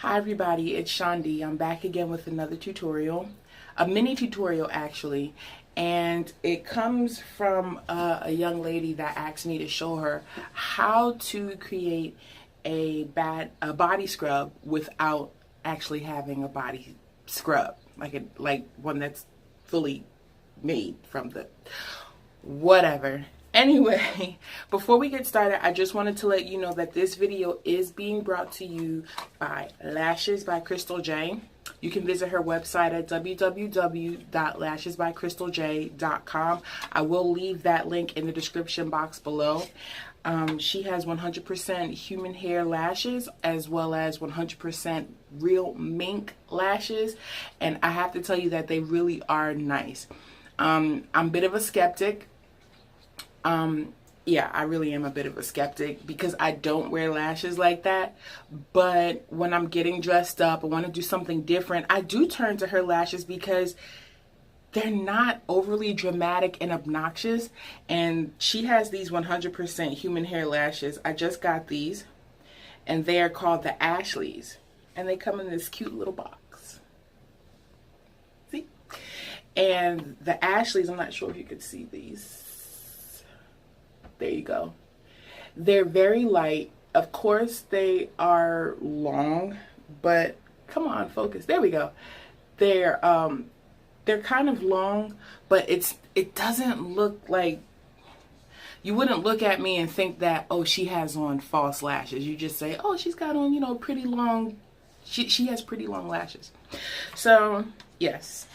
Hi everybody, it's Shandi. I'm back again with another tutorial, a mini tutorial actually, and it comes from a young lady that asked me to show her how to create a body scrub without actually having a body scrub, like one that's fully made from the whatever. Anyway, before we get started, I just wanted to let you know that this video is being brought to you by Lashes by Crystal J. You can visit her website at www.lashesbycrystalj.com. I will leave that link in the description box below. She has 100% human hair lashes as well as 100% real mink lashes, and I have to tell you that they really are nice. I'm a bit of a skeptic. Yeah, I really am a bit of a skeptic because I don't wear lashes like that. But when I'm getting dressed up, I want to do something different, I do turn to her lashes because they're not overly dramatic and obnoxious. And she has these 100% human hair lashes. I just got these, and they are called the Ashleys. And they come in this cute little box. See? And the Ashleys, I'm not sure if you could see these. There you go. They're very light. Of course, they are long, but come on, focus. There we go. They're kind of long, but it doesn't look like, you wouldn't look at me and think that, oh, she has on false lashes. You just say, oh, she's got on, pretty long, she has pretty long lashes. So, yes.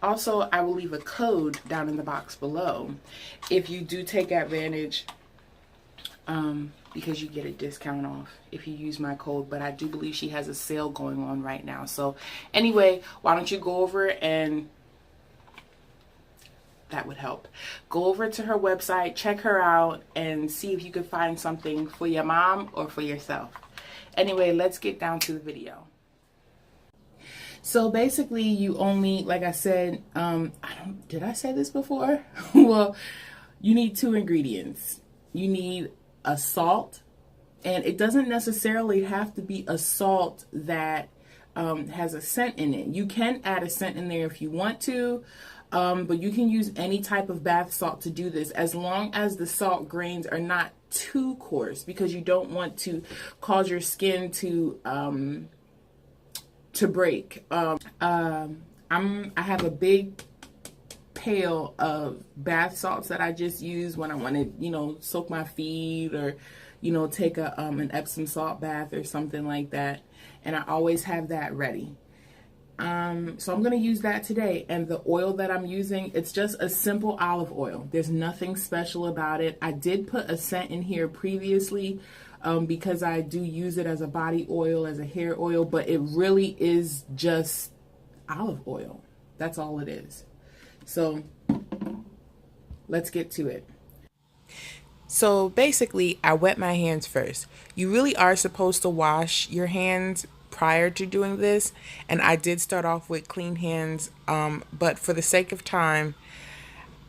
Also, I will leave a code down in the box below if you do take advantage, because you get a discount off if you use my code. But I do believe she has a sale going on right now. So anyway, why don't you go over, and that would help. Go over to her website, check her out, and see if you can find something for your mom or for yourself. Anyway, let's get down to the video. So basically, you only, like I said, did I say this before? Well, you need two ingredients. You need a salt, and it doesn't necessarily have to be a salt that has a scent in it. You can add a scent in there if you want to, but you can use any type of bath salt to do this, as long as the salt grains are not too coarse, because you don't want to cause your skin to break. I have a big pail of bath salts that I just use when I want to, soak my feet, or, take an Epsom salt bath or something like that. And I always have that ready. So I'm going to use that today. And the oil that I'm using, it's just a simple olive oil. There's nothing special about it. I did put a scent in here previously, because I do use it as a body oil, as a hair oil, but it really is just olive oil. That's all it is. So let's get to it. So basically, I wet my hands first. You really are supposed to wash your hands prior to doing this, and I did start off with clean hands, but for the sake of time,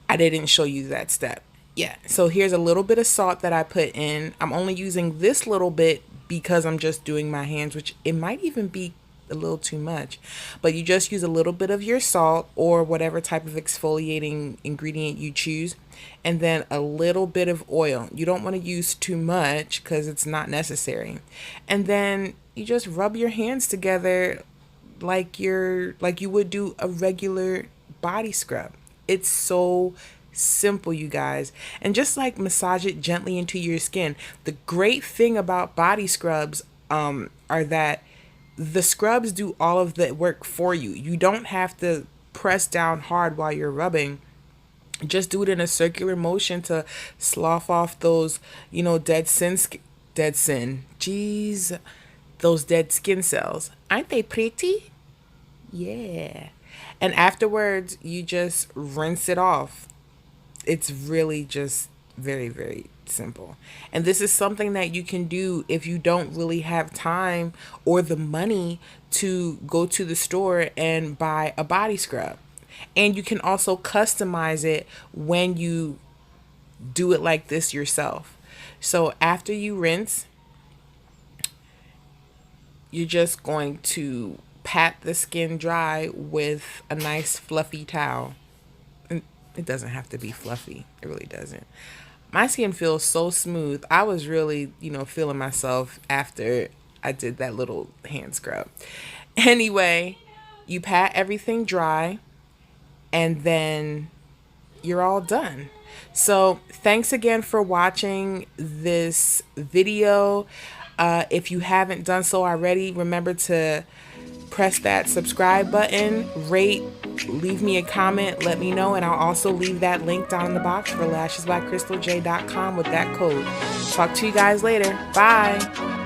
I didn't show you that step. Yeah, so here's a little bit of salt that I put in. I'm only using this little bit because I'm just doing my hands, which it might even be a little too much. But you just use a little bit of your salt or whatever type of exfoliating ingredient you choose, and then a little bit of oil. You don't want to use too much because it's not necessary. And then you just rub your hands together like you would do a regular body scrub. It's so simple, you guys. And just like massage it gently into your skin. The great thing about body scrubs are that the scrubs do all of the work for you. You don't have to press down hard while you're rubbing. Just do it in a circular motion to slough off those, dead skin, jeez, those dead skin cells. Aren't they pretty? Yeah. And afterwards, you just rinse it off. It's really just very, very simple. And this is something that you can do if you don't really have time or the money to go to the store and buy a body scrub. And you can also customize it when you do it like this yourself. So after you rinse, you're just going to pat the skin dry with a nice fluffy towel. And it doesn't have to be fluffy. It really doesn't. My skin feels so smooth. I was really, feeling myself after I did that little hand scrub. Anyway, you pat everything dry and then you're all done. So thanks again for watching this video. If you haven't done so already, remember to press that subscribe button, rate, leave me a comment, let me know, and I'll also leave that link down in the box for lashesbycrystalj.com with that code. Talk to you guys later. Bye.